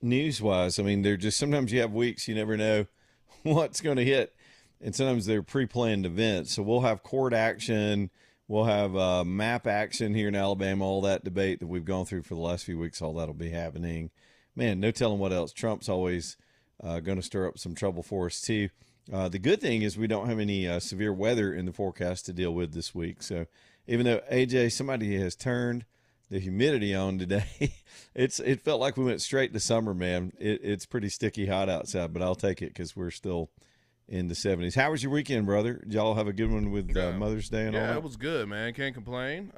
news wise. I mean, they're just sometimes you have weeks you never know what's going to hit, and sometimes they're pre-planned events. So we'll have court action, we'll have map action here in Alabama. All that debate that we've gone through for the last few weeks, all that'll be happening. Man, no telling what else. Trump's always going to stir up some trouble for us too. The good thing is we don't have any severe weather in the forecast to deal with this week. So even though AJ, somebody has turned the humidity on today, it felt like we went straight to summer, man. It's pretty sticky hot outside, but I'll take it because we're still in the 70s. How was your weekend, brother? Did y'all have a good one with Mother's Day and all that? Yeah, it was good, man. Can't complain.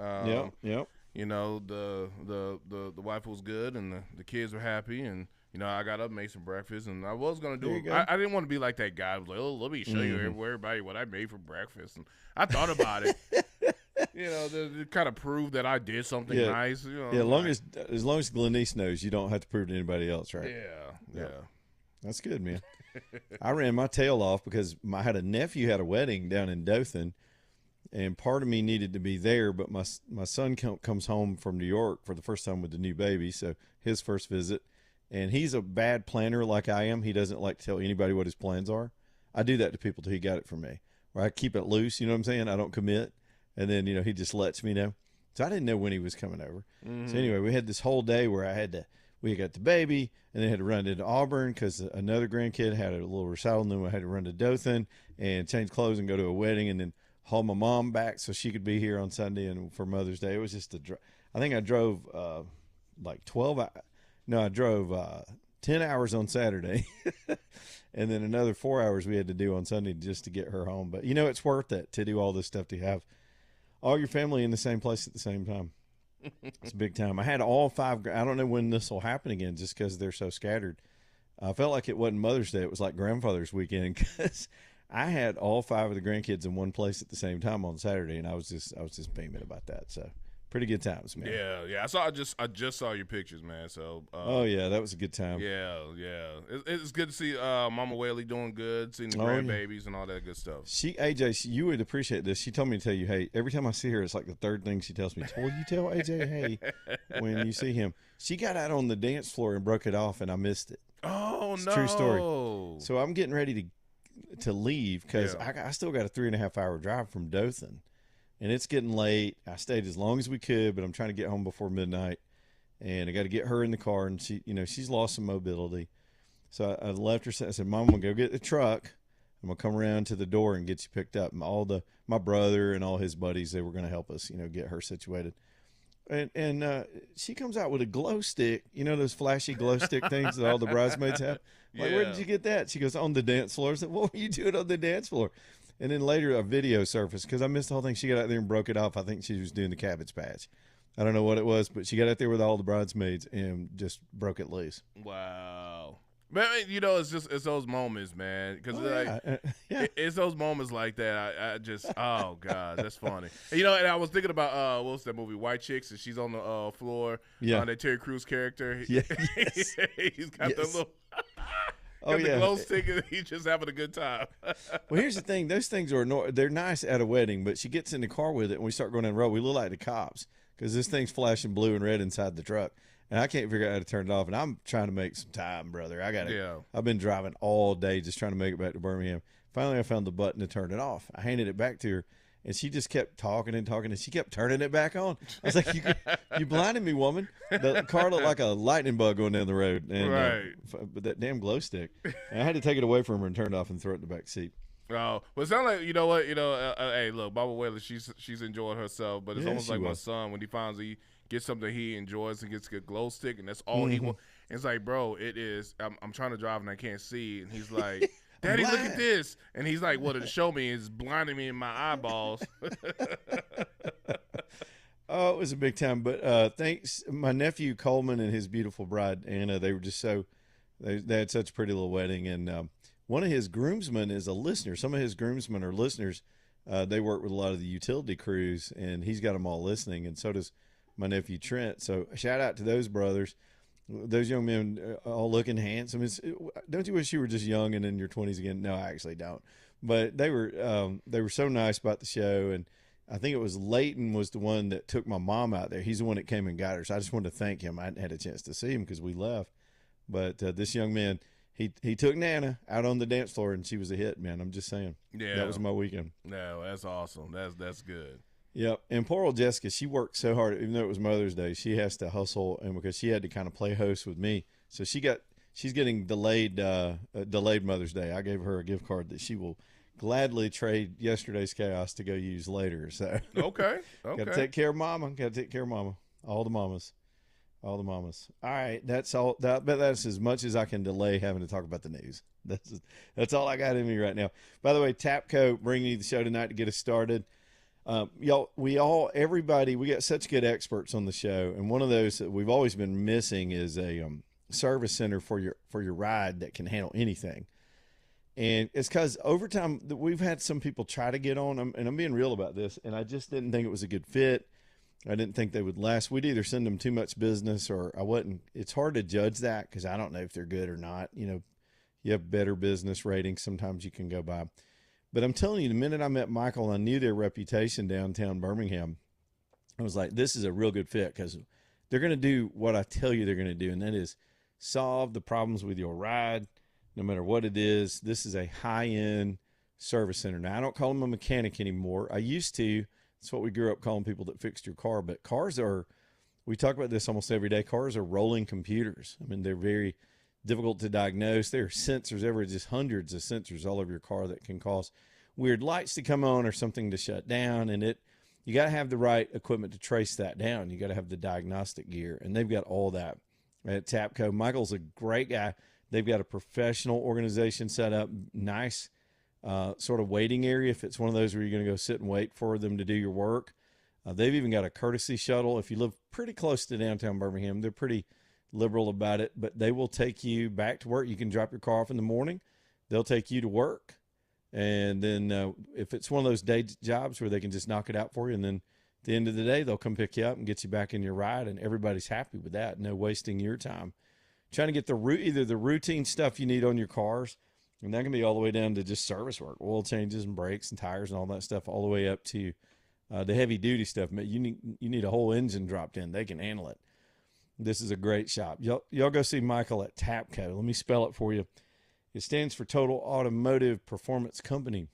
Yep. You know, the wife was good and the kids were happy, and you know, I got up, made some breakfast, and I was gonna do it. I didn't want to be like that guy who was like, "Oh, let me show you everybody what I made for breakfast." And I thought about it, you know, to kind of prove that I did something nice. You know, yeah, as long as Glenise knows, you don't have to prove to anybody else, right? Yeah. That's good, man. I ran my tail off because I had a nephew had a wedding down in Dothan, and part of me needed to be there, but my son comes home from New York for the first time with the new baby, so his first visit. And he's a bad planner like I am. He doesn't like to tell anybody what his plans are. I do that to people till he got it from me. Where I keep it loose, you know what I'm saying? I don't commit. And then, you know, he just lets me know. So I didn't know when he was coming over. So anyway, we had this whole day where we got the baby and then had to run into Auburn because another grandkid had a little recital, and then we had to run to Dothan and change clothes and go to a wedding and then haul my mom back so she could be here on Sunday and for Mother's Day. It was just I think I drove like 12 hours. No, I drove 10 hours on Saturday and then another 4 hours we had to do on Sunday just to get her home. But, you know, it's worth it to do all this stuff, to have all your family in the same place at the same time. It's a big time. I had all five. I don't know when this will happen again just because they're so scattered. I felt like it wasn't Mother's Day. It was like grandfather's weekend because I had all five of the grandkids in one place at the same time on Saturday, and I was just beaming about that. So pretty good times, man. Yeah. I just saw your pictures, man. So. Oh yeah, that was a good time. Yeah. It's good to see Mama Whaley doing good, seeing the grandbabies and all that good stuff. AJ, you would appreciate this. She told me to tell you, hey, every time I see her, it's like the third thing she tells me. Will you tell AJ, hey, when you see him? She got out on the dance floor and broke it off, and I missed it. Oh, it's no. True story. So I'm getting ready to leave because I still got a 3.5 hour drive from Dothan. And it's getting late. I stayed as long as we could, but I'm trying to get home before midnight. And I got to get her in the car, and she's lost some mobility. So I left her. I said, "Mom, I'm gonna go get the truck. I'm gonna come around to the door and get you picked up." And my brother and all his buddies, they were gonna help us, get her situated. And she comes out with a glow stick, those flashy glow stick things that all the bridesmaids have. Where did you get that? She goes, on the dance floor. I said, what were you doing on the dance floor? And then later a video surfaced because I missed the whole thing. She got out there and broke it off. I think she was doing the Cabbage Patch. I don't know what it was, but she got out there with all the bridesmaids and just broke it loose. Wow. Man, it's those moments, man. Because it's those moments like that. I just, oh God, that's funny. And I was thinking about what's that movie, White Chicks, and she's on the floor. Yeah. That Terry Crews character. Yeah. He's got the little. The glow stick, and he's just having a good time. Well, here's the thing: those things they're nice at a wedding, but she gets in the car with it, and we start going down the road. We look like the cops because this thing's flashing blue and red inside the truck. And I can't figure out how to turn it off. And I'm trying to make some time, brother. I've been driving all day just trying to make it back to Birmingham. Finally, I found the button to turn it off. I handed it back to her, and she just kept talking, and she kept turning it back on. I was like, you blinded me, woman. The car looked like a lightning bug going down the road. And, right. But that damn glow stick. And I had to take it away from her and turn it off and throw it in the back seat. Oh, well, it sounds like, you know what? Hey, look, Barbara Whaley, she's enjoying herself, but it's almost like my son when he finds he gets something he enjoys and gets a glow stick, and that's all he wants. It's like, bro, it is. I'm trying to drive and I can't see, and he's like, Daddy, look at this, and he's like, well, to show me is blinding me in my eyeballs. Oh, it was a big time, but thanks, my nephew Coleman and his beautiful bride Anna. They were just they had such a pretty little wedding, and one of his groomsmen is a listener. Some of his groomsmen are listeners. They work with a lot of the utility crews, and he's got them all listening, and so does my nephew Trent. So shout out to those brothers. Those young men all looking handsome. Don't you wish you were just young and in your 20s again? No, I actually don't. But they were so nice about the show, and I think it was Leighton was the one that took my mom out there. He's the one that came and got her. So I just wanted to thank him. I hadn't had a chance to see him because we left. But this young man, he took Nana out on the dance floor, and she was a hit, man. I'm just saying. Yeah. That was my weekend. No, that's awesome. That's good. Yep. And poor old Jessica, she worked so hard, even though it was Mother's Day, she has to hustle, and because she had to kind of play host with me. So she's getting delayed Mother's Day. I gave her a gift card that she will gladly trade yesterday's chaos to go use later. So okay. Got to take care of Mama. Got to take care of Mama. All the mamas. All right, that's all. That's as much as I can delay having to talk about the news. That's all I got in me right now. By the way, Tapco bringing you the show tonight to get us started. Y'all, we got such good experts on the show, and one of those that we've always been missing is a service center for your ride that can handle anything. And it's because over time we've had some people try to get on them, and I'm being real about this, and I just didn't think it was a good fit. I didn't think they would last. We'd either send them too much business, or I wouldn't. It's hard to judge that because I don't know if they're good or not. You know, you have better business ratings sometimes you can go by. But I'm telling you, the minute I met Michael and I knew their reputation downtown Birmingham, I was like, this is a real good fit because they're going to do what I tell you they're going to do, and that is solve the problems with your ride, no matter what it is. This is a high-end service center. Now, I don't call them a mechanic anymore. I used to. It's what we grew up calling people that fixed your car. But cars we talk about this almost every day. Cars are rolling computers. I mean, they're very difficult to diagnose. There are sensors just hundreds of sensors all over your car that can cause weird lights to come on or something to shut down. And you got to have the right equipment to trace that down. You got to have the diagnostic gear, and they've got all that at Tapco. Michael's a great guy. They've got a professional organization set up, nice sort of waiting area if it's one of those where you're going to go sit and wait for them to do your work. They've even got a courtesy shuttle. If you live pretty close to downtown Birmingham, they're pretty liberal about it, but they will take you back to work. You can drop your car off in the morning. They'll take you to work. And then if it's one of those day jobs where they can just knock it out for you, and then at the end of the day, they'll come pick you up and get you back in your ride, and everybody's happy with that. No wasting your time trying to get either the routine stuff you need on your cars, and that can be all the way down to just service work, oil changes and brakes and tires and all that stuff, all the way up to the heavy duty stuff. You need a whole engine dropped in. They can handle it. This is a great shop. Y'all go see Michael at Tapco. Let me spell it for you. It stands for Total Automotive Performance Company,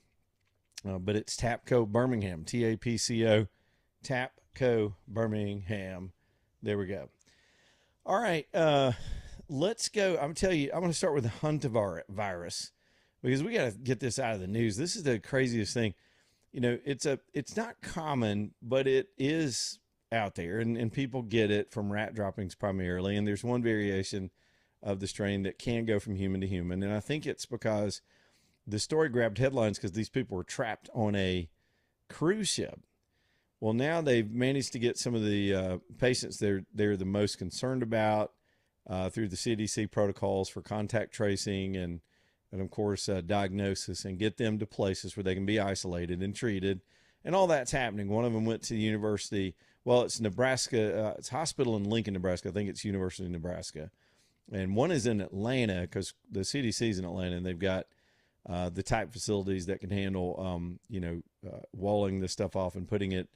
but it's Tapco Birmingham, TAPCO, Tapco Birmingham. There we go. All right, let's go. I'm telling you, I'm going to start with the hantavirus because we got to get this out of the news. This is the craziest thing. You know, it's not common, but it is out there, and people get it from rat droppings primarily. And there's one variation of the strain that can go from human to human. And I think it's because the story grabbed headlines because these people were trapped on a cruise ship. Well, now they've managed to get some of the patients they're the most concerned about through the CDC protocols for contact tracing and of course, diagnosis, and get them to places where they can be isolated and treated. And all that's happening. One of them went to the university. Well, it's Nebraska. It's a hospital in Lincoln, Nebraska. I think it's University of Nebraska. And one is in Atlanta because the CDC is in Atlanta, and they've got the type facilities that can handle, walling the stuff off and putting it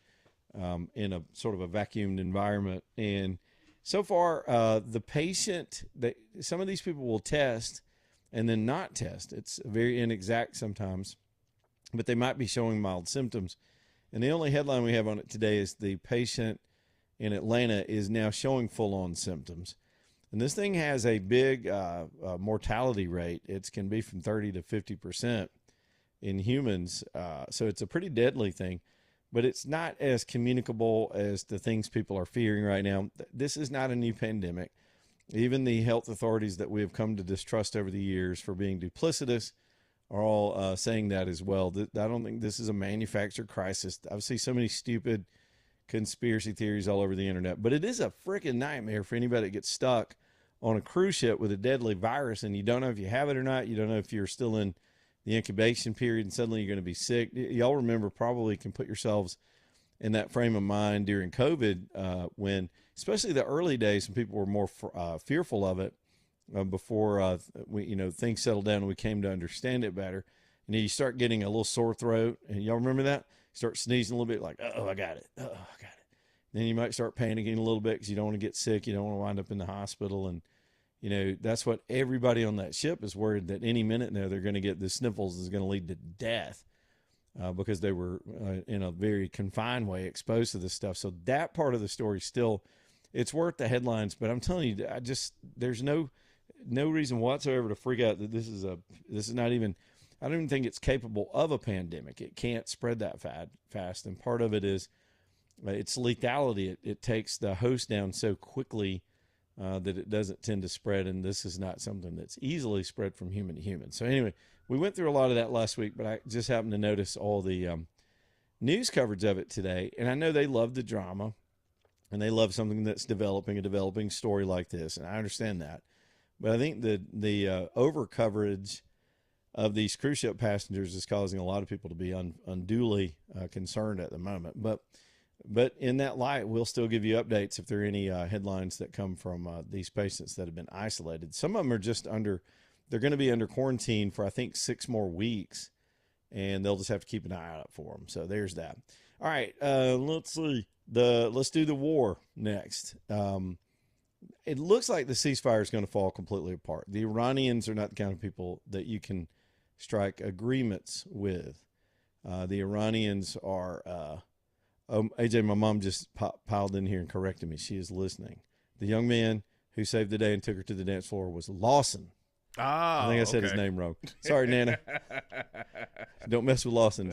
in a sort of a vacuumed environment. And so far, the patient, some of these people will test and then not test. It's very inexact sometimes, but they might be showing mild symptoms. And the only headline we have on it today is the patient in Atlanta is now showing full-on symptoms. And this thing has a big mortality rate. It can be from 30 to 50% in humans. So it's a pretty deadly thing, but it's not as communicable as the things people are fearing right now. This is not a new pandemic. Even the health authorities that we have come to distrust over the years for being duplicitous are all saying that as well. I don't think this is a manufactured crisis. I've seen so many stupid conspiracy theories all over the internet, but it is a freaking nightmare for anybody that gets stuck on a cruise ship with a deadly virus and you don't know if you have it or not. You don't know if you're still in the incubation period and suddenly you're going to be sick. Y'all remember, probably can put yourselves in that frame of mind during COVID when, especially the early days when people were more fearful of it before things settled down and we came to understand it better. And you start getting a little sore throat, and y'all remember that? You start sneezing a little bit like, oh, I got it. Oh, I got it. Then you might start panicking a little bit because you don't want to get sick. You don't want to wind up in the hospital. And, that's what everybody on that ship is worried that any minute now they're going to get the sniffles is going to lead to death because they were in a very confined way exposed to this stuff. So that part of the story still, it's worth the headlines. But I'm telling you, there's no reason whatsoever to freak out that this is not even. I don't even think it's capable of a pandemic. It can't spread that fast, and part of it is its lethality. It takes the host down so quickly that it doesn't tend to spread, and this is not something that's easily spread from human to human. So anyway, we went through a lot of that last week, but I just happened to notice all the news coverage of it today, and I know they love the drama, and they love something that's a developing story like this, and I understand that. But I think the over coverage of these cruise ship passengers is causing a lot of people to be unduly concerned at the moment. But in that light, we'll still give you updates if there are any headlines that come from these patients that have been isolated. Some of them are just they're going to be under quarantine for, I think, 6 more weeks, and they'll just have to keep an eye out for them. So there's that. All right, let's see. Let's do the war next. It looks like the ceasefire is going to fall completely apart. The Iranians are not the kind of people that you can strike agreements with. The Iranians are, AJ, my mom just piled in here and corrected me. She is listening. The young man who saved the day and took her to the dance floor was Lawson. I think I said his name wrong. Sorry, Nana. Don't mess with Lawson.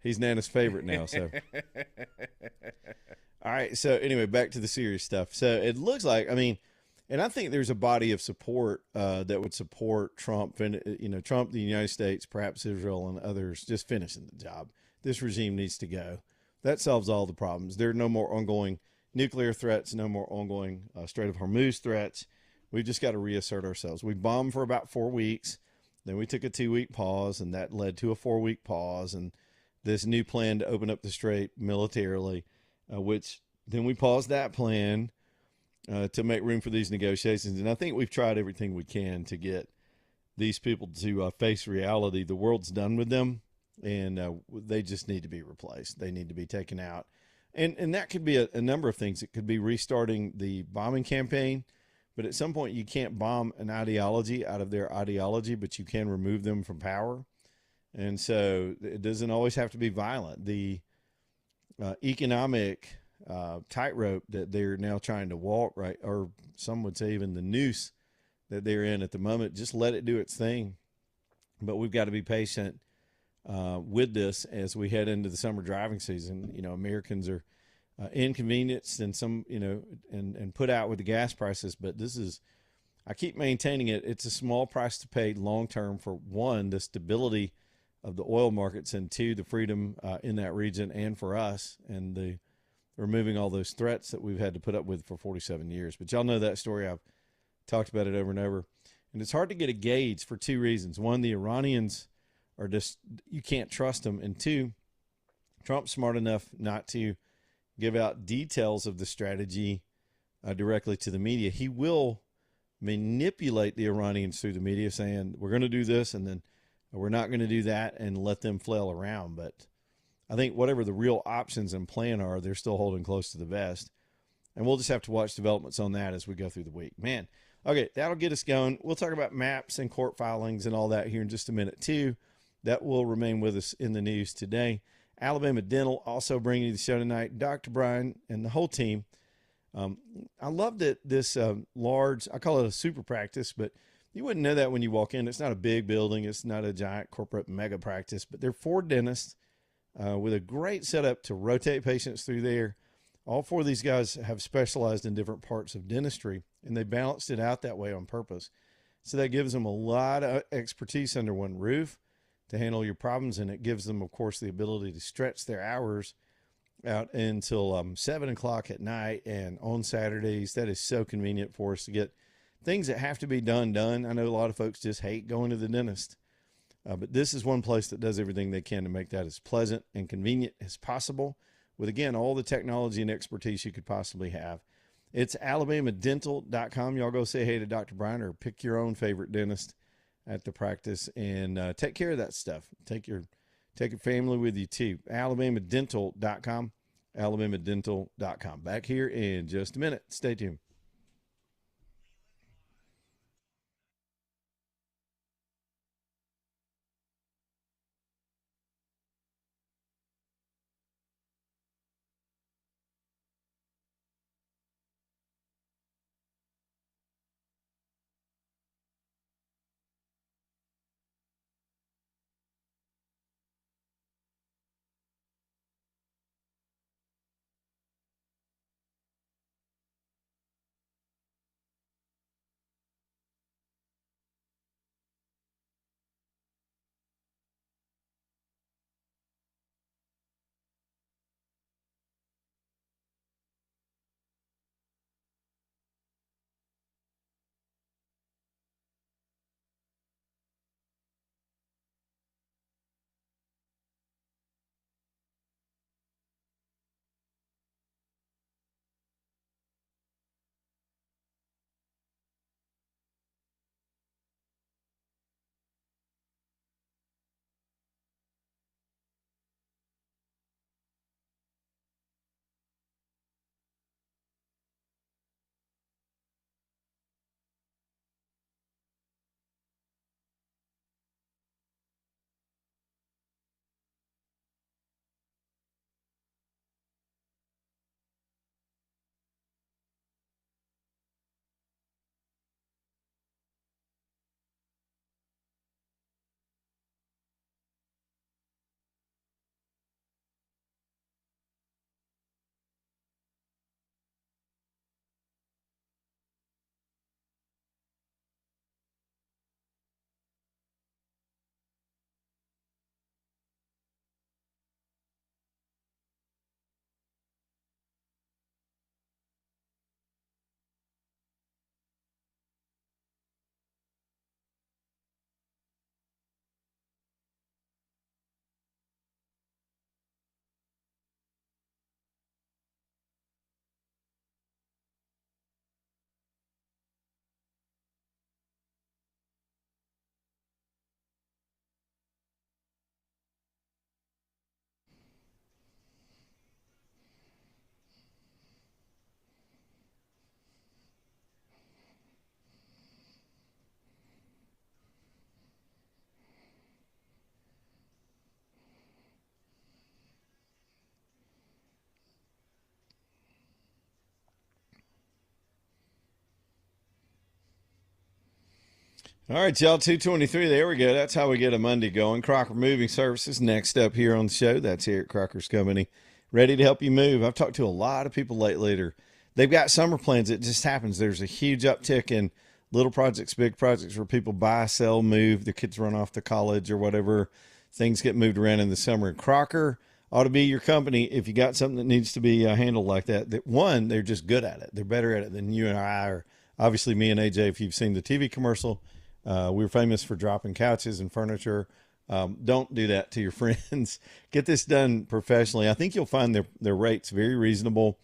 He's Nana's favorite now. So, all right. So anyway, back to the serious stuff. So it looks like, and I think there's a body of support that would support Trump, Trump, the United States, perhaps Israel and others just finishing the job. This regime needs to go. That solves all the problems. There are no more ongoing nuclear threats, no more ongoing Strait of Hormuz threats. We've just got to reassert ourselves. We bombed for about 4 weeks. Then we took a 2-week pause, and that led to a 4-week pause and this new plan to open up the strait militarily, which then we paused that plan to make room for these negotiations. And I think we've tried everything we can to get these people to face reality. The world's done with them, and they just need to be replaced. They need to be taken out. And that could be a number of things. It could be restarting the bombing campaign, but at some point you can't bomb an ideology out of their ideology, but you can remove them from power. And so it doesn't always have to be violent. The economic tightrope that they're now trying to walk, right, or some would say even the noose that they're in at the moment, just let it do its thing. But we've got to be patient with this as we head into the summer driving season. Americans are inconvenienced and some, and put out with the gas prices. But I keep maintaining it. It's a small price to pay long-term for, one, the stability of the oil markets, and 2, the freedom in that region, and for us, and the removing all those threats that we've had to put up with for 47 years. But y'all know that story. I've talked about it over and over. And it's hard to get a gauge for 2 reasons. One, the Iranians are just, you can't trust them. And 2, Trump's smart enough not to give out details of the strategy directly to the media. He will manipulate the Iranians through the media, saying, we're going to do this, and then we're not going to do that, and let them flail around. But I think whatever the real options and plan are, they're still holding close to the vest. And we'll just have to watch developments on that as we go through the week. Man, okay, that'll get us going. We'll talk about maps and court filings and all that here in just a minute, too. That will remain with us in the news today. Alabama Dental also bringing you the show tonight. Dr. Brian and the whole team. I love that this large, I call it a super practice, but you wouldn't know that when you walk in. It's not a big building. It's not a giant corporate mega practice, but they're 4 dentists with a great setup to rotate patients through there. All 4 of these guys have specialized in different parts of dentistry, and they balanced it out that way on purpose. So that gives them a lot of expertise under one roof to handle your problems, and it gives them, of course, the ability to stretch their hours out until 7 o'clock at night and on Saturdays. That is so convenient for us to get things that have to be done. I know a lot of folks just hate going to the dentist, but this is one place that does everything they can to make that as pleasant and convenient as possible with, again, all the technology and expertise you could possibly have. It's alabamadental.com. Y'all go say hey to Dr. Brian or pick your own favorite dentist at the practice and take care of that stuff. Take your family with you too. alabamadental.com. alabamadental.com. Back here in just a minute. Stay tuned. All right, y'all, 223. There we go. That's how we get a Monday going. Crocker Moving Services next up here on the show. That's Eric Crocker's company, ready to help you move. I've talked to a lot of people lately. They've got summer plans. It just happens. There's a huge uptick in little projects, big projects where people buy, sell, move. Their kids run off to college or whatever. Things get moved around in the summer. Crocker ought to be your company if you got something that needs to be handled like that. One, they're just good at it. They're better at it than you and I are. Obviously, me and AJ, if you've seen the TV commercial, we're famous for dropping couches and furniture. Don't do that to your friends. Get this done professionally. I think you'll find their rates very reasonable.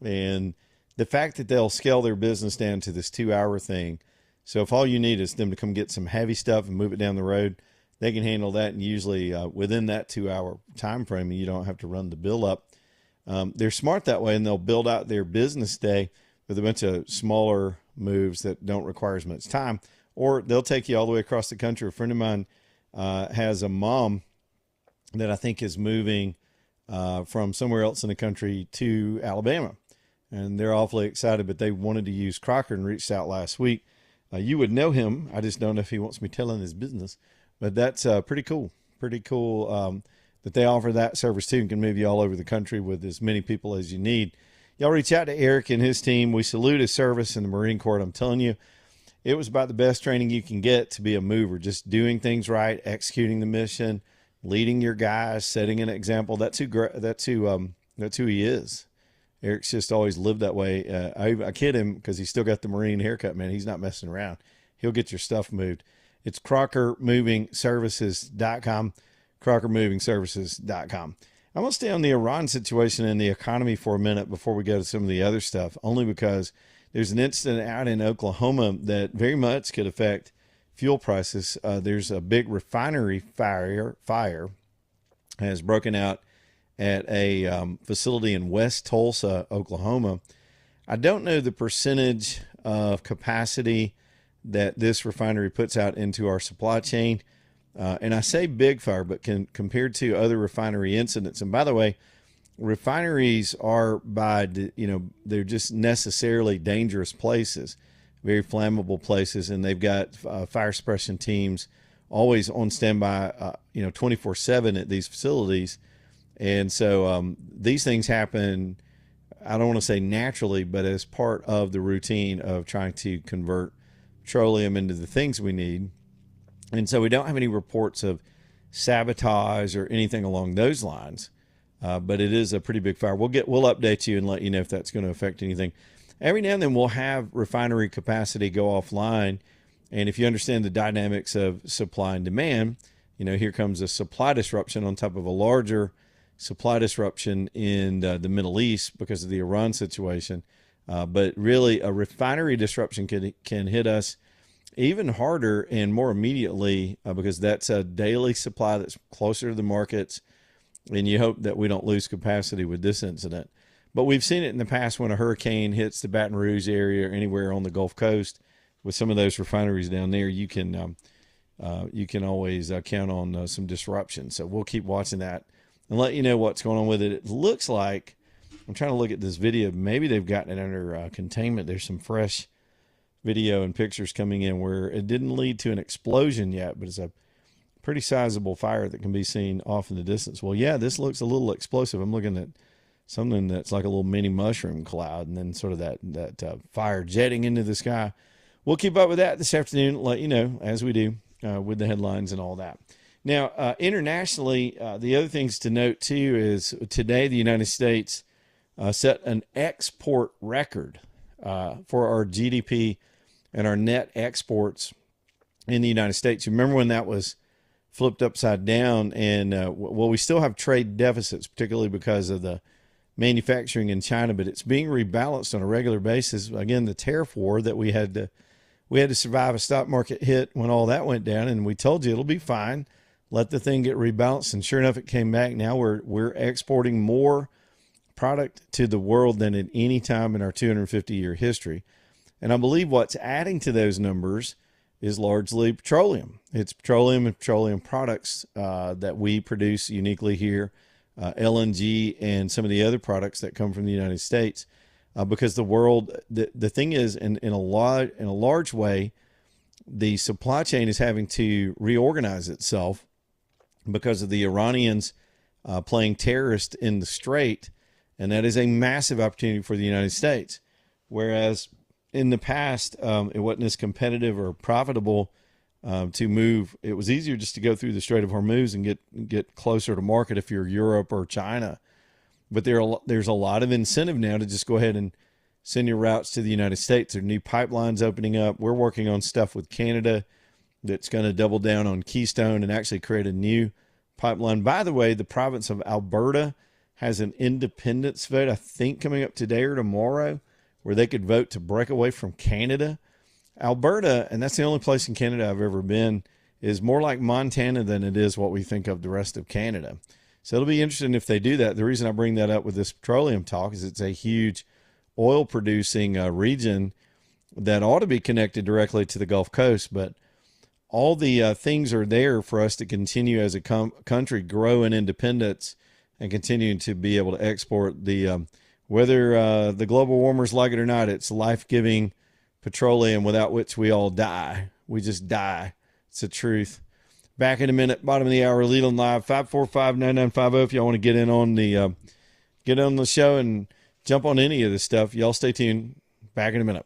And the fact that they'll scale their business down to this 2-hour thing. So if all you need is them to come get some heavy stuff and move it down the road, they can handle that. And usually within that 2-hour time frame, you don't have to run the bill up. They're smart that way, and they'll build out their business day with a bunch of smaller moves that don't require as much time. Or they'll take you all the way across the country. A friend of mine has a mom that I think is moving from somewhere else in the country to Alabama. And they're awfully excited, but they wanted to use Crocker and reached out last week. You would know him. I just don't know if he wants me telling his business. But that's pretty cool. Pretty cool that they offer that service too and can move you all over the country with as many people as you need. Y'all reach out to Eric and his team. We salute his service in the Marine Corps. I'm telling you, it was about the best training you can get to be a mover. Just doing things right, executing the mission, leading your guys, setting an example. That's who he is. Eric's just always lived that way. I kid him because he's still got the Marine haircut, man. He's not messing around. He'll get your stuff moved. It's CrockerMovingServices.com, CrockerMovingServices.com. I'm going to stay on the Iran situation and the economy for a minute before we go to some of the other stuff, only because there's an incident out in Oklahoma that very much could affect fuel prices. There's a big refinery fire has broken out at a facility in West Tulsa, Oklahoma. I don't know the percentage of capacity that this refinery puts out into our supply chain. And I say big fire, but compared to other refinery incidents. And by the way, refineries are they're just necessarily dangerous places, very flammable places. And they've got fire suppression teams always on standby, 24/7 at these facilities. And so these things happen, I don't want to say naturally, but as part of the routine of trying to convert petroleum into the things we need. And so we don't have any reports of sabotage or anything along those lines, but it is a pretty big fire. We'll update you and let you know if that's going to affect anything. Every now and then we'll have refinery capacity go offline, and if you understand the dynamics of supply and demand, here comes a supply disruption on top of a larger supply disruption in the Middle East because of the Iran situation. But really, a refinery disruption can hit us even harder and more immediately because that's a daily supply that's closer to the markets, and you hope that we don't lose capacity with this incident. But we've seen it in the past when a hurricane hits the Baton Rouge area or anywhere on the Gulf Coast with some of those refineries down there. You can always count on some disruption. So we'll keep watching that and let you know what's going on with it. It looks like, I'm trying to look at this video, maybe they've gotten it under containment. There's some fresh video and pictures coming in where it didn't lead to an explosion yet, but it's a pretty sizable fire that can be seen off in the distance. Well, yeah, this looks a little explosive. I'm looking at something that's like a little mini mushroom cloud and then sort of that fire jetting into the sky. We'll keep up with that this afternoon, let you know, as we do with the headlines and all that. Now, internationally, the other things to note, too, is today the United States set an export record for our GDP and our net exports in the United States. You remember when that was flipped upside down? And, we still have trade deficits, particularly because of the manufacturing in China, but it's being rebalanced on a regular basis. Again, the tariff war that we had to survive a stock market hit when all that went down, and we told you it'll be fine. Let the thing get rebalanced, and sure enough, it came back. Now we're exporting more product to the world than at any time in our 250-year history. And I believe what's adding to those numbers is largely petroleum. It's petroleum and petroleum products that we produce uniquely here, LNG and some of the other products that come from the United States. Because the world, the thing is, in a large way, the supply chain is having to reorganize itself because of the Iranians playing terrorist in the Strait, and that is a massive opportunity for the United States. Whereas in the past, it wasn't as competitive or profitable to move. It was easier just to go through the Strait of Hormuz and get closer to market if you're Europe or China. But there's a lot of incentive now to just go ahead and send your routes to the United States. There are new pipelines opening up. We're working on stuff with Canada that's going to double down on Keystone and actually create a new pipeline. By the way, the province of Alberta has an independence vote, I think, coming up today or tomorrow, where they could vote to break away from Canada. Alberta, and that's the only place in Canada I've ever been, is more like Montana than it is what we think of the rest of Canada. So it'll be interesting if they do that. The reason I bring that up with this petroleum talk is it's a huge oil producing region that ought to be connected directly to the Gulf Coast. But all the things are there for us to continue as a country, grow in independence and continuing to be able to export the, whether the global warmers like it or not, it's life-giving petroleum without which we all die. We just die. It's the truth. Back in a minute, bottom of the hour, Leland Live, 545-9950. If y'all want to get on the show and jump on any of this stuff, y'all stay tuned. Back in a minute.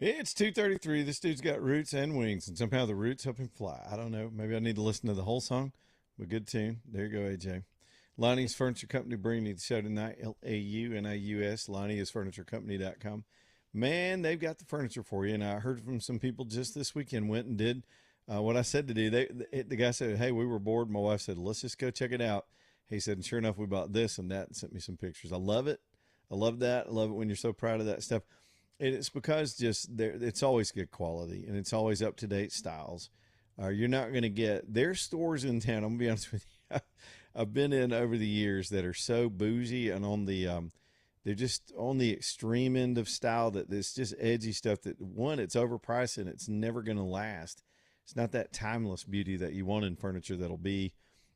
It's 2:33. This dude's got roots and wings, and somehow the roots help him fly. I don't know. Maybe I need to listen to the whole song, but good tune. There you go, AJ. Lonnie's Furniture Company bringing you the show tonight. LAUNIUS, Lonnie'sFurnitureCompany.com. Man, they've got the furniture for you. And I heard from some people just this weekend went and did what I said to do. The guy said, hey, we were bored. My wife said, let's just go check it out. He said, and sure enough, we bought this and that and sent me some pictures. I love it. I love that. I love it when you're so proud of that stuff. And it's because just it's always good quality and it's always up-to-date styles. You're not going to get, there's stores in town, I'm going to be honest with you, I've been in over the years that are so bougie and on the, they're just on the extreme end of style that it's just edgy stuff that, one, it's overpriced and it's never going to last. It's not that timeless beauty that you want in furniture that'll be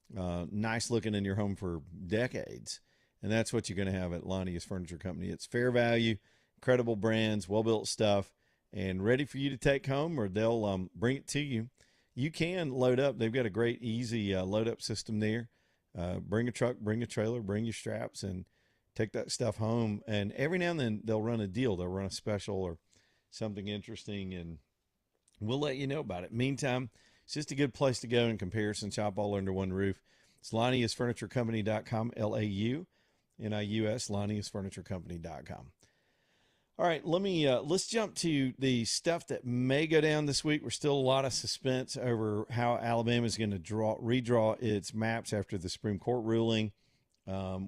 nice looking in your home for decades. And that's what you're going to have at Lonnie's Furniture Company. It's fair value, credible brands, well-built stuff, and ready for you to take home, or they'll bring it to you. You can load up. They've got a great, easy load-up system there. Bring a truck, bring a trailer, bring your straps, and take that stuff home. And every now and then they'll run a deal. They'll run a special or something interesting, and we'll let you know about it. Meantime, it's just a good place to go and compare and shop all under one roof. It's Lonnie'sFurnitureCompany.com, LAUNIUS, Lonnie'sFurnitureCompany.com. All right, let's jump to the stuff that may go down this week. We're still a lot of suspense over how Alabama is going to redraw its maps after the Supreme Court ruling.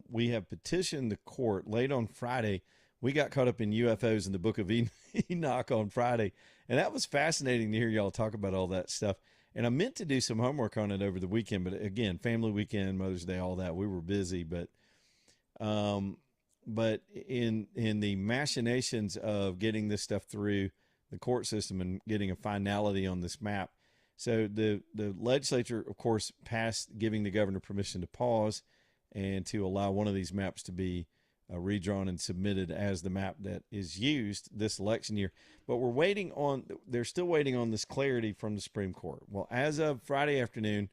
We have petitioned the court late on Friday. We got caught up in UFOs in the Book of Enoch on Friday, and that was fascinating to hear y'all talk about all that stuff. And I meant to do some homework on it over the weekend, but again, family weekend, Mother's Day, all that, we were busy. But in the machinations of getting this stuff through the court system and getting a finality on this map, so the legislature, of course, passed giving the governor permission to pause and to allow one of these maps to be redrawn and submitted as the map that is used this election year. But they're still waiting on this clarity from the Supreme Court. Well, as of Friday afternoon,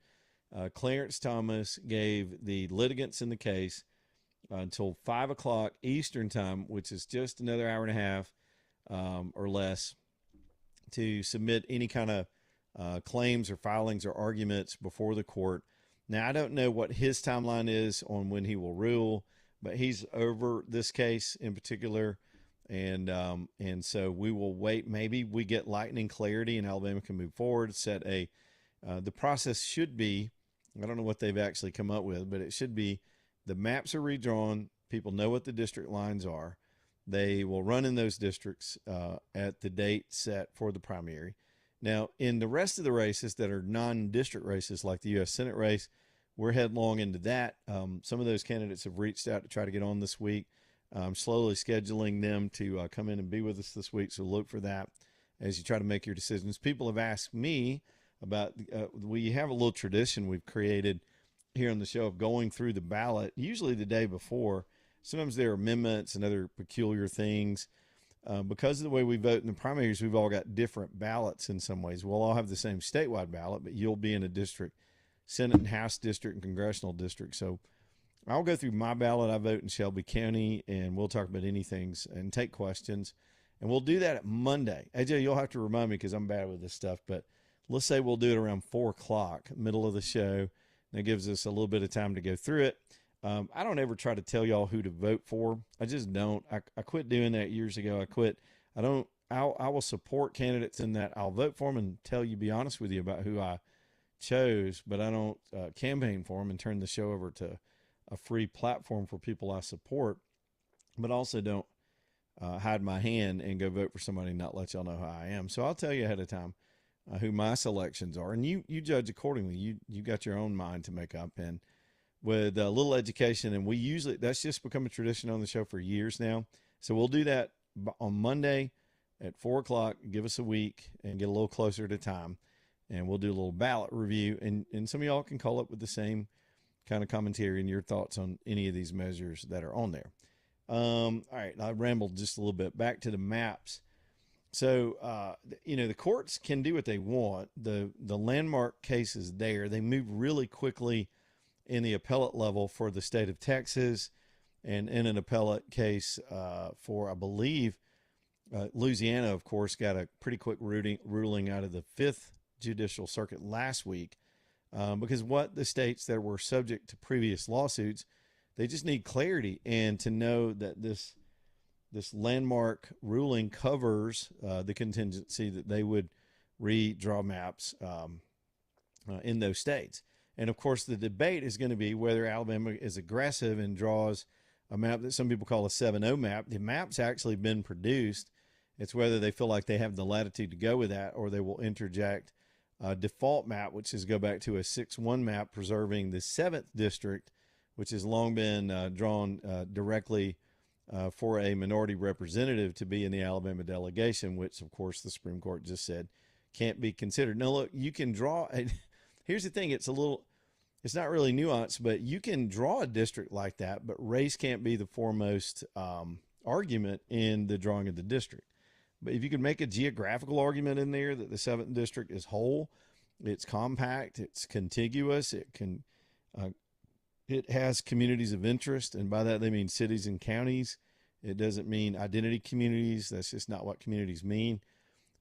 Clarence Thomas gave the litigants in the case until 5 o'clock Eastern time, which is just another hour and a half or less, to submit any kind of claims or filings or arguments before the court. Now, I don't know what his timeline is on when he will rule, but he's over this case in particular. And so we will wait. Maybe we get lightning clarity and Alabama can move forward, the process should be, I don't know what they've actually come up with, but it should be the maps are redrawn. People know what the district lines are. They will run in those districts at the date set for the primary. Now, in the rest of the races that are non-district races, like the U.S. Senate race, we're headlong into that. Some of those candidates have reached out to try to get on this week. I'm slowly scheduling them to come in and be with us this week, so look for that as you try to make your decisions. People have asked me about, we have a little tradition we've created here on the show of going through the ballot, usually the day before. Sometimes there are amendments and other peculiar things. Because of the way we vote in the primaries, we've all got different ballots in some ways. We'll all have the same statewide ballot, but you'll be in a district, Senate and House district and congressional district. So I'll go through my ballot. I vote in Shelby County, and we'll talk about anything and take questions. And we'll do that at Monday. AJ, you'll have to remind me because I'm bad with this stuff, but let's say we'll do it around 4 o'clock, middle of the show. That gives us a little bit of time to go through it. I don't ever try to tell y'all who to vote for. I just don't. I quit doing that years ago. I will support candidates in that I'll vote for them and be honest with you about who I chose, but I don't campaign for them and turn the show over to a free platform for people I support, but also don't hide my hand and go vote for somebody and not let y'all know who I am. So I'll tell you ahead of time who my selections are, and you judge accordingly. You got your own mind to make up, and with a little education, and that's just become a tradition on the show for years now. So we'll do that on Monday at 4 o'clock. Give us a week and get a little closer to time, and we'll do a little ballot review, and some of y'all can call up with the same kind of commentary and your thoughts on any of these measures that are on there. All right, I rambled just a little bit. Back to the maps. So, the courts can do what they want. The landmark case is there. They move really quickly in the appellate level for the state of Texas, and in an appellate case for, I believe, Louisiana, of course, got a pretty quick ruling out of the Fifth Judicial Circuit last week, because what the states that were subject to previous lawsuits, they just need clarity and to know that this landmark ruling covers the contingency that they would redraw maps in those states. And of course, the debate is going to be whether Alabama is aggressive and draws a map that some people call a 7-0 map. The map's actually been produced. It's whether they feel like they have the latitude to go with that, or they will interject a default map, which is go back to a 6-1 map, preserving the 7th district, which has long been drawn directly for a minority representative to be in the Alabama delegation, which, of course, the Supreme Court just said can't be considered. Now, look, you can draw here's the thing. It's not really nuanced, but you can draw a district like that, but race can't be the foremost argument in the drawing of the district. But if you can make a geographical argument in there that the 7th district is whole, it's compact, it's contiguous, it has communities of interest, and by that they mean cities and counties. It doesn't mean identity communities. That's just not what communities mean.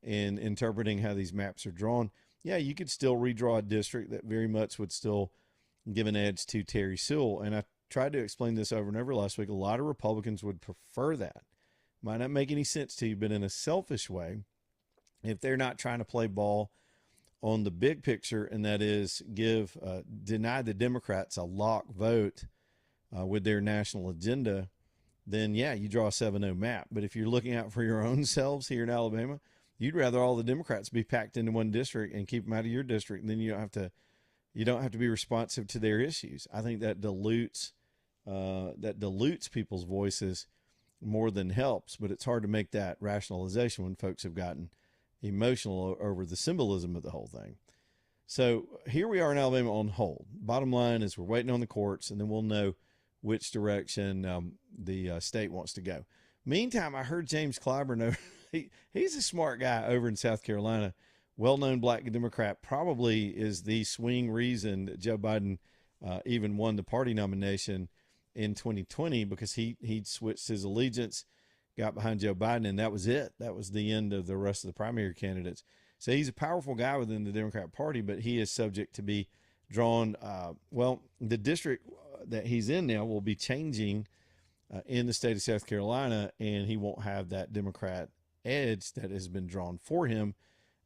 In interpreting how these maps are drawn, yeah, you could still redraw a district that very much would still give an edge to Terry Sewell. And I tried to explain this over and over last week. A lot of Republicans would prefer that. Might not make any sense to you, but in a selfish way, if they're not trying to play ball on the big picture, and that is deny the Democrats a lock vote with their national agenda, then yeah, you draw a 7-0 map. But if you're looking out for your own selves here in Alabama, you'd rather all the Democrats be packed into one district and keep them out of your district, and then you don't have to be responsive to their issues. I think that dilutes people's voices more than helps, but it's hard to make that rationalization when folks have gotten emotional over the symbolism of the whole thing. So here we are in Alabama on hold. Bottom line is we're waiting on the courts, and then we'll know which direction the state wants to go. Meantime, I heard James Clyburn, he's a smart guy over in South Carolina, well-known black Democrat, probably is the swing reason that Joe Biden even won the party nomination in 2020, because he switched his allegiance, got behind Joe Biden, and that was it. That was the end of the rest of the primary candidates. So he's a powerful guy within the Democrat Party, but he is subject to be drawn. The district that he's in now will be changing in the state of South Carolina, and he won't have that Democrat edge that has been drawn for him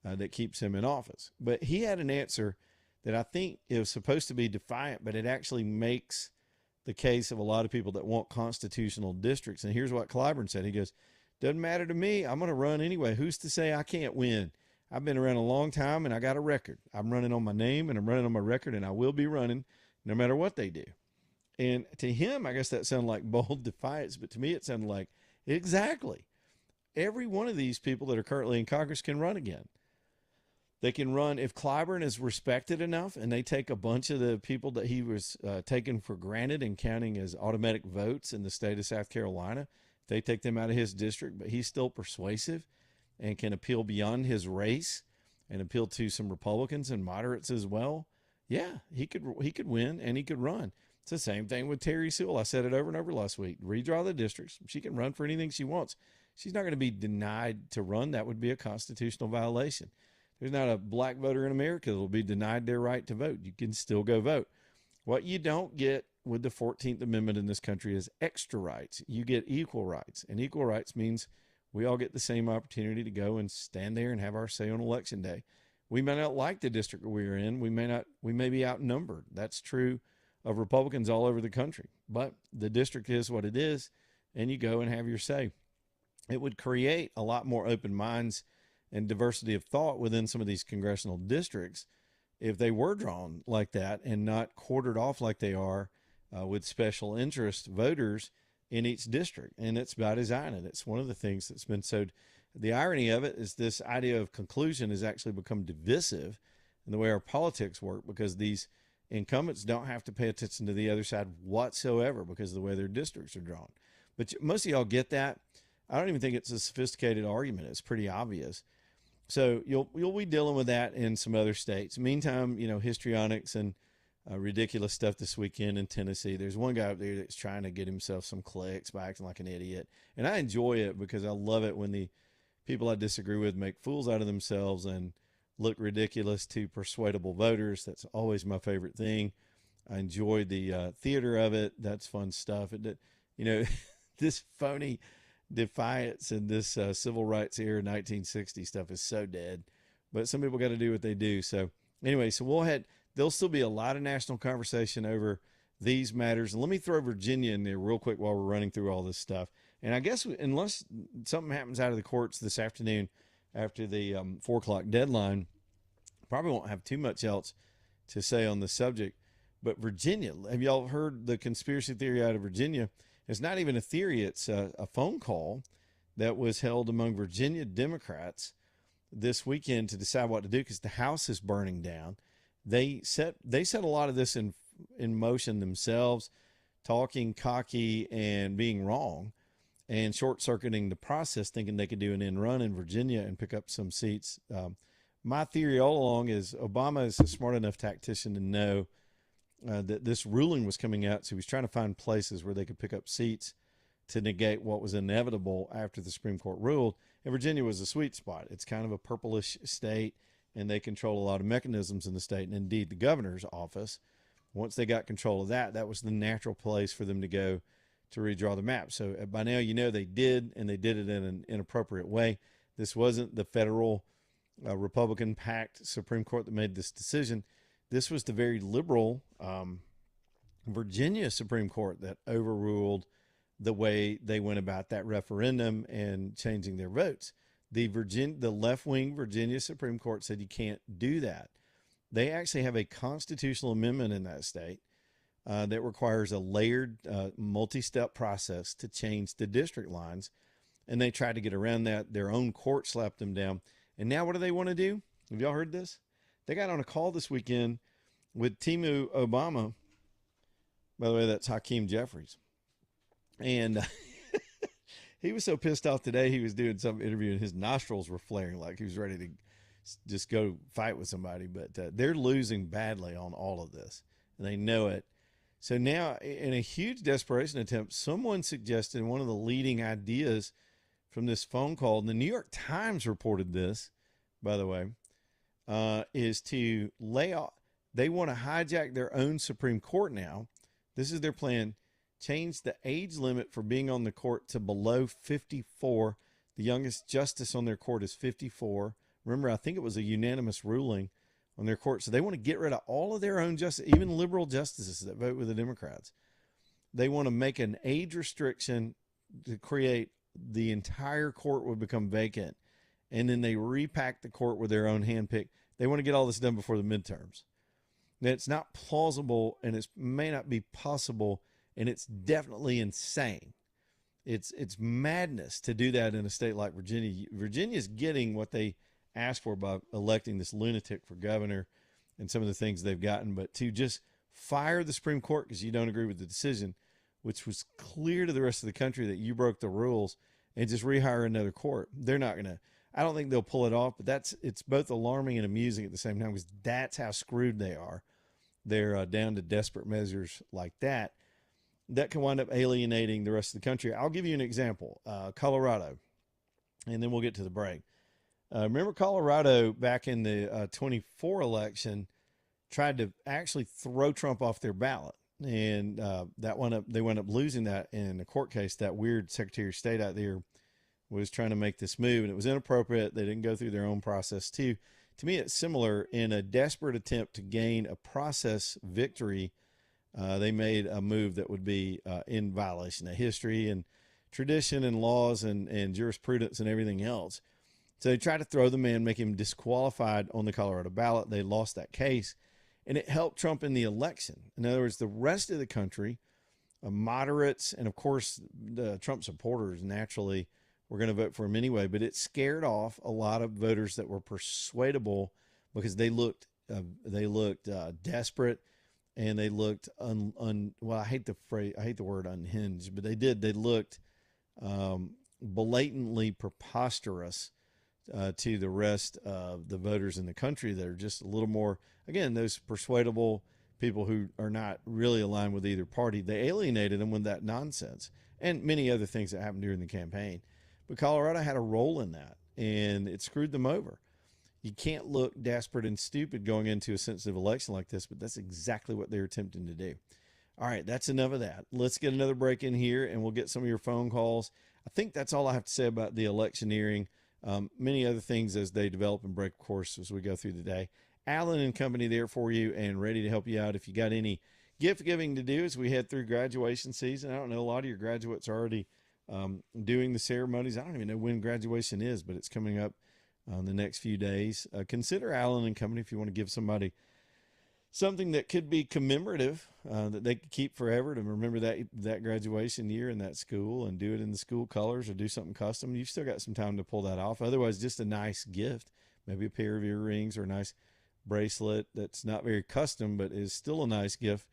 that keeps him in office. But he had an answer that I think is supposed to be defiant, but it actually makes the case of a lot of people that want constitutional districts. And here's what Clyburn said. He goes, doesn't matter to me. I'm going to run anyway. Who's to say I can't win? I've been around a long time and I got a record. I'm running on my name and I'm running on my record, and I will be running no matter what they do. And to him, I guess that sounded like bold defiance, but to me it sounded like exactly. Every one of these people that are currently in Congress can run again. They can run if Clyburn is respected enough, and they take a bunch of the people that he was taking for granted and counting as automatic votes in the state of South Carolina. They take them out of his district, but he's still persuasive and can appeal beyond his race and appeal to some Republicans and moderates as well. Yeah, he could win and he could run. It's the same thing with Terry Sewell. I said it over and over last week. Redraw the districts. She can run for anything she wants. She's not going to be denied to run. That would be a constitutional violation. There's not a black voter in America that will be denied their right to vote. You can still go vote. What you don't get with the 14th Amendment in this country is extra rights. You get equal rights. And equal rights means we all get the same opportunity to go and stand there and have our say on Election Day. We may not like the district we're in. We may be outnumbered. That's true of Republicans all over the country. But the district is what it is, and you go and have your say. It would create a lot more open minds and diversity of thought within some of these congressional districts if they were drawn like that and not quartered off like they are with special interest voters in each district. And it's by design. And it's one of the things that's been so, the irony of it is this idea of conclusion has actually become divisive in the way our politics work, because these incumbents don't have to pay attention to the other side whatsoever because of the way their districts are drawn. But most of y'all get that. I don't even think it's a sophisticated argument. It's pretty obvious. So you'll be dealing with that in some other states. Meantime, histrionics and ridiculous stuff this weekend in Tennessee. There's one guy up there that's trying to get himself some clicks by acting like an idiot. And I enjoy it because I love it when the people I disagree with make fools out of themselves and look ridiculous to persuadable voters. That's always my favorite thing. I enjoy the theater of it. That's fun stuff. This phony defiance and this civil rights era 1960 stuff is so dead. But some people got to do what they do. So anyway, there'll still be a lot of national conversation over these matters. And let me throw Virginia in there real quick while we're running through all this stuff. And I guess unless something happens out of the courts this afternoon after the 4:00 deadline, probably won't have too much else to say on the subject. But Virginia, have y'all heard the conspiracy theory out of Virginia? It's not even a theory. It's a phone call that was held among Virginia Democrats this weekend to decide what to do because the House is burning down. They set a lot of this in motion themselves, talking cocky and being wrong and short-circuiting the process, thinking they could do an end run in Virginia and pick up some seats. My theory all along is Obama is a smart enough tactician to know that this ruling was coming out, so he was trying to find places where they could pick up seats to negate what was inevitable after the Supreme Court ruled. And Virginia was a sweet spot. It's kind of a purplish state, and they control a lot of mechanisms in the state. And indeed, the governor's office, once they got control of that was the natural place for them to go to redraw the map. So by now, they did, and they did it in an inappropriate way. This wasn't the federal Republican-packed Supreme Court that made this decision. This was the very liberal Virginia Supreme Court that overruled the way they went about that referendum and changing their votes. The left-wing Virginia Supreme Court said you can't do that. They actually have a constitutional amendment in that state that requires a layered multi-step process to change the district lines. And they tried to get around that. Their own court slapped them down. And now what do they want to do? Have y'all heard this? They got on a call this weekend with Timu Obama. By the way, that's Hakeem Jeffries. And he was so pissed off today, he was doing some interview and his nostrils were flaring like he was ready to just go fight with somebody. But they're losing badly on all of this, and they know it. So now, in a huge desperation attempt, someone suggested one of the leading ideas from this phone call, and the New York Times reported this, by the way, is to lay off. They want to hijack their own Supreme Court now. This is their plan. Change the age limit for being on the court to below 54. The youngest justice on their court is 54. Remember, I think it was a unanimous ruling on their court. So they want to get rid of all of their own justices, even liberal justices that vote with the Democrats. They want to make an age restriction to create the entire court would become vacant. And then they repack the court with their own handpick. They want to get all this done before the midterms. Now, it's not plausible, and it may not be possible, and it's definitely insane. It's madness to do that in a state like Virginia. Virginia's getting what they asked for by electing this lunatic for governor and some of the things they've gotten. But to just fire the Supreme Court because you don't agree with the decision, which was clear to the rest of the country that you broke the rules, and just rehire another court. They're not going to. I don't think they'll pull it off, but it's both alarming and amusing at the same time because that's how screwed they are. They're down to desperate measures like that. That can wind up alienating the rest of the country. I'll give you an example. Colorado, and then we'll get to the break. Remember Colorado back in the 24 election tried to actually throw Trump off their ballot. And they wound up losing that in a court case. That weird Secretary of State out there was trying to make this move, and it was inappropriate. They didn't go through their own process too. To me, it's similar. In a desperate attempt to gain a process victory, they made a move that would be in violation of history and tradition and laws and jurisprudence and everything else. So they tried to throw the man, make him disqualified on the Colorado ballot. They lost that case, and it helped Trump in the election. In other words, the rest of the country, moderates, and of course the Trump supporters naturally were going to vote for him anyway, but it scared off a lot of voters that were persuadable because they looked desperate, and they looked well, I hate the word unhinged, but they looked blatantly preposterous to the rest of the voters in the country that are just a little more, again, those persuadable people who are not really aligned with either party. They alienated them with that nonsense and many other things that happened during the campaign. But Colorado had a role in that. and it screwed them over. You can't look desperate and stupid going into a sensitive election like this, but that's exactly what they're attempting to do. All right, that's enough of that. Let's get another break in here, and we'll get some of your phone calls. I think that's all I have to say about the electioneering. Many other things as they develop and break course as we go through the day. Alan and company there for you and ready to help you out. If you got any gift giving to do as we head through graduation season, I don't know, a lot of your graduates are already doing the ceremonies. I don't even know when graduation is, but it's coming up the next few days. Consider Alan and company if you want to give somebody something that could be commemorative that they could keep forever to remember that graduation year in that school, and do it in the school colors or do something custom. You've still got some time to pull that off. Otherwise, just a nice gift, maybe a pair of earrings or a nice bracelet that's not very custom but is still a nice gift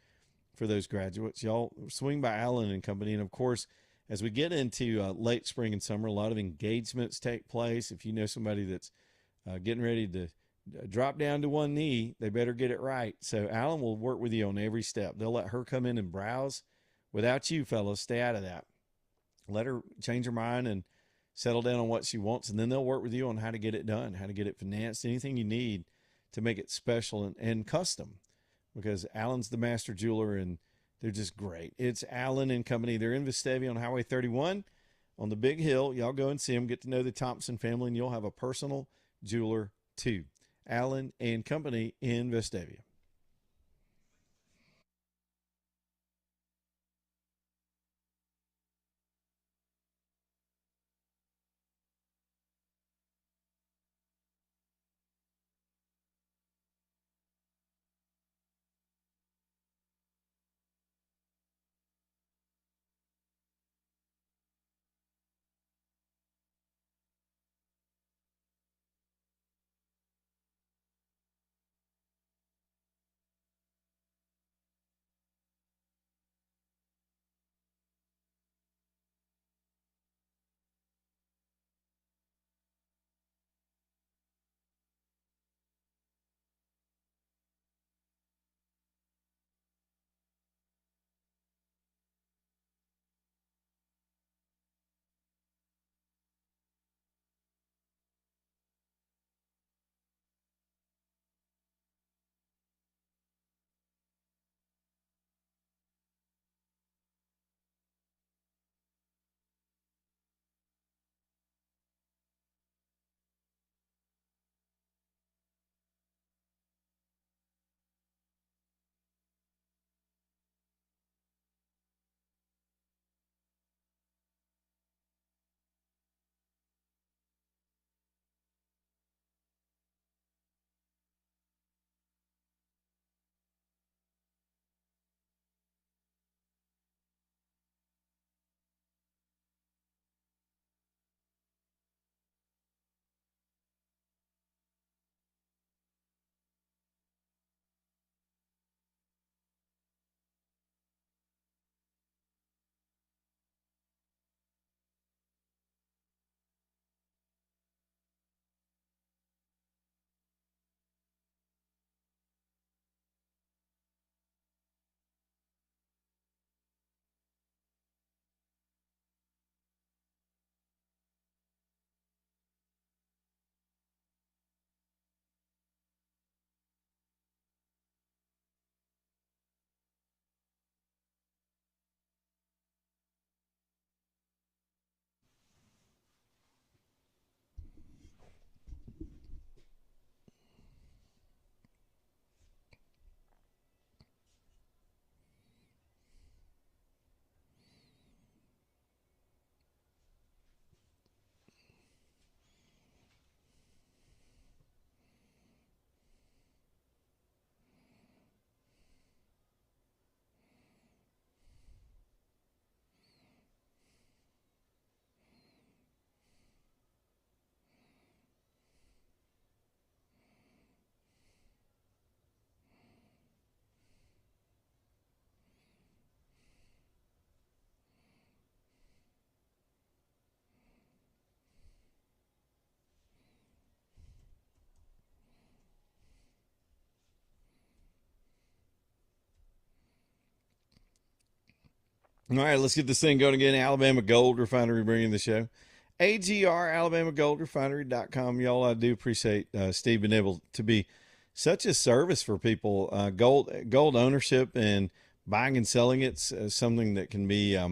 for those graduates. Y'all swing by Allen and company. And of course, as we get into late spring and summer, a lot of engagements take place. If you know somebody that's getting ready to drop down to one knee, they better get it right. So Allen will work with you on every step. They'll let her come in and browse without you, fellas. Stay out of that. Let her change her mind and settle down on what she wants, and then they'll work with you on how to get it done, how to get it financed, anything you need to make it special and custom, because Allen's the master jeweler and they're just great. It's Allen and company. They're in Vestavia on Highway 31 on the big hill. Y'all go and see them, get to know the Thompson family, and you'll have a personal jeweler too. Allen and company in Vestavia. All right, let's get this thing going again. Alabama Gold Refinery bringing the show. AGR, AlabamaGoldRefinery.com. Y'all, I do appreciate Steve being able to be such a service for people. Gold ownership and buying and selling it's something that can be a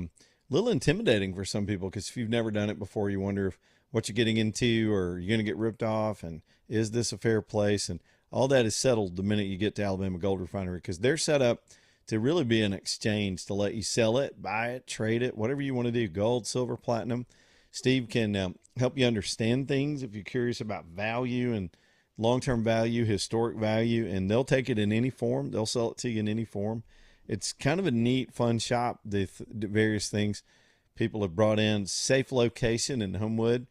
little intimidating for some people, because if you've never done it before, you wonder if what you're getting into, or you're going to get ripped off, and is this a fair place? And all that is settled the minute you get to Alabama Gold Refinery, because they're set up to really be an exchange to let you sell it, buy it, trade it, whatever you want to do, gold, silver, platinum. Steve can help you understand things if you're curious about value and long-term value, historic value, and they'll take it in any form. They'll sell it to you in any form. It's kind of a neat, fun shop. The various things people have brought in: safe location in Homewood,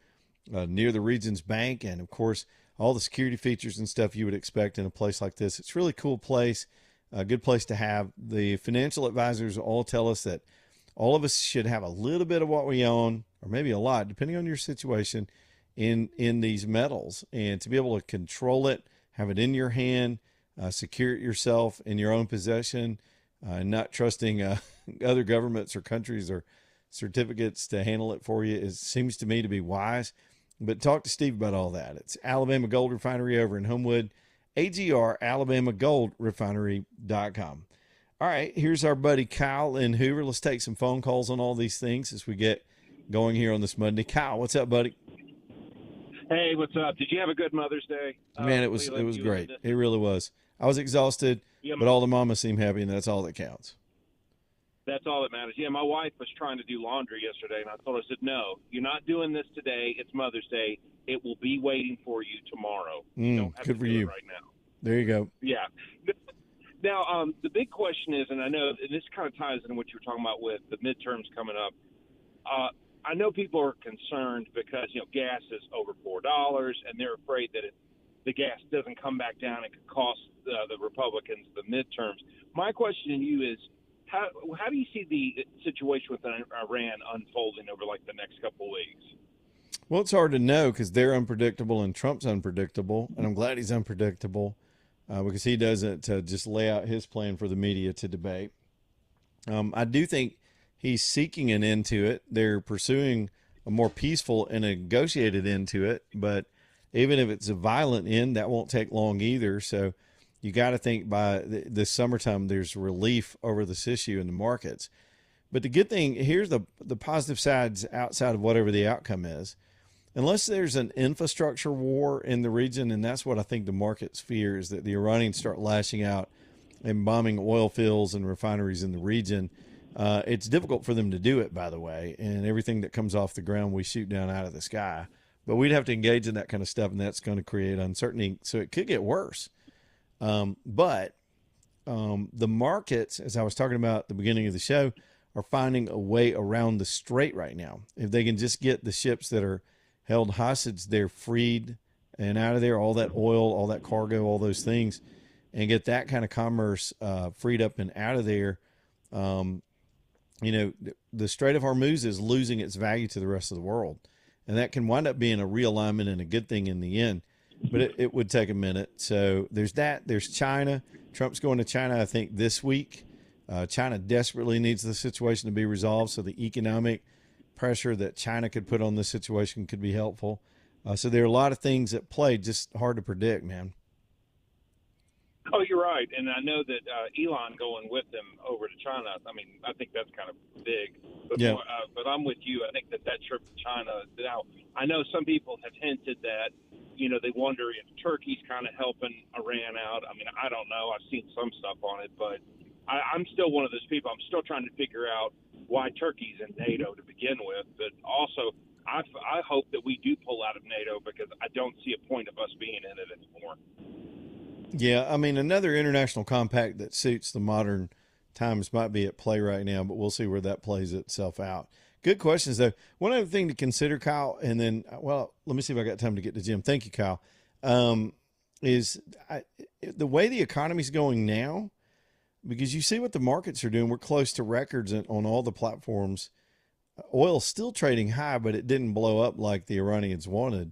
near the Regions Bank, and of course all the security features and stuff you would expect in a place like this. It's a really cool place, a good place to have. The financial advisors all tell us that all of us should have a little bit of what we own, or maybe a lot, depending on your situation, in these metals, and to be able to control it, have it in your hand, secure it yourself in your own possession, and not trusting other governments or countries or certificates to handle it for you, seems to me to be wise. But talk to Steve about all that. It's Alabama Gold Refinery over in Homewood, AGR, AlabamaGoldRefinery.com. All right, here's our buddy Kyle in Hoover. Let's take some phone calls on all these things as we get going here on this Monday. Kyle, what's up, buddy? Hey, what's up? Did you have a good Mother's Day? Man, it was great. It really was. I was exhausted, but all the mamas seemed happy, and that's all that counts. That's all that matters. Yeah, my wife was trying to do laundry yesterday, and I told her, I said, no, you're not doing this today. It's Mother's Day. It will be waiting for you tomorrow. You don't have good to for do you. it right now. There you go. Yeah. Now, the big question is, and I know this kind of ties into what you were talking about with the midterms coming up. I know people are concerned because, gas is over $4, and they're afraid that if the gas doesn't come back down, it could cost the Republicans the midterms. My question to you is, how do you see the situation with Iran unfolding over, the next couple of weeks? Well, it's hard to know because they're unpredictable and Trump's unpredictable, and I'm glad he's unpredictable because he doesn't just lay out his plan for the media to debate. I do think he's seeking an end to it. They're pursuing a more peaceful and a negotiated end to it, but even if it's a violent end, that won't take long either. So you got to think by the summertime, there's relief over this issue in the markets. But the good thing, here's the positive sides outside of whatever the outcome is. Unless there's an infrastructure war in the region, and that's what I think the markets fear, is that the Iranians start lashing out and bombing oil fields and refineries in the region. It's difficult for them to do it, by the way, and everything that comes off the ground we shoot down out of the sky. But we'd have to engage in that kind of stuff, and that's going to create uncertainty. So it could get worse. But the markets, as I was talking about at the beginning of the show, are finding a way around the strait right now. If they can just get the ships that are held hostage, they're freed and out of there, all that oil, all that cargo, all those things, and get that kind of commerce freed up and out of there. The Strait of Hormuz is losing its value to the rest of the world. And that can wind up being a realignment and a good thing in the end. But it would take a minute. So there's that. There's China. Trump's going to China, I think, this week. China desperately needs the situation to be resolved, so the economic pressure that China could put on this situation could be helpful. So there are a lot of things at play, just hard to predict, man. Oh, you're right. And I know that Elon going with them over to China, I think that's kind of big. But, yeah. But I'm with you. I think that trip to China, now, I know some people have hinted that, they wonder if Turkey's kind of helping Iran out. I don't know. I've seen some stuff on it, but I'm still one of those people. I'm still trying to figure out why Turkey's in NATO to begin with. But also, I hope that we do pull out of NATO because I don't see a point of us being in it anymore. Yeah, another international compact that suits the modern times might be at play right now, but we'll see where that plays itself out. Good questions, though. One other thing to consider, Kyle, and then, let me see if I got time to get to Jim. Thank you, Kyle. Is the way the economy's going now, because you see what the markets are doing. We're close to records on all the platforms. Oil's still trading high, but it didn't blow up like the Iranians wanted.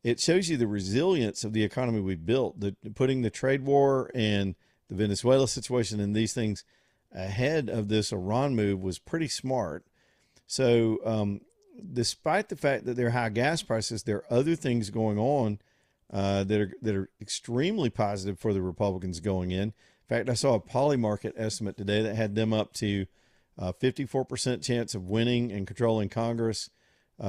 It shows you the resilience of the economy we built. Putting the trade war and the Venezuela situation and these things ahead of this Iran move was pretty smart. So despite the fact that there are high gas prices, there are other things going on that are extremely positive for the Republicans going in. In fact, I saw a Polymarket estimate today that had them up to 54% chance of winning and controlling Congress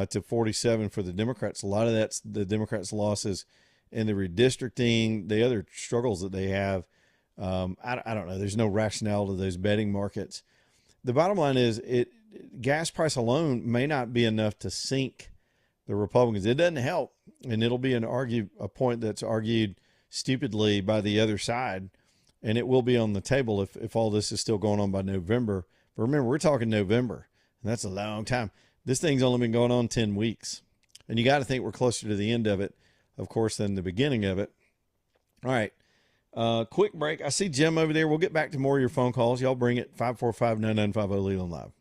to 47 for the Democrats. A lot of that's the Democrats' losses in the redistricting, the other struggles that they have. I don't know. There's no rationale to those betting markets. The bottom line is gas price alone may not be enough to sink the Republicans. It doesn't help, and it'll be a point that's argued stupidly by the other side, and it will be on the table if all this is still going on by November. But remember, we're talking November, and that's a long time. This thing's only been going on 10 weeks, and you got to think we're closer to the end of it, of course, than the beginning of it. All right, quick break. I see Jim over there. We'll get back to more of your phone calls. Y'all bring it, 545-9950 Leland Live.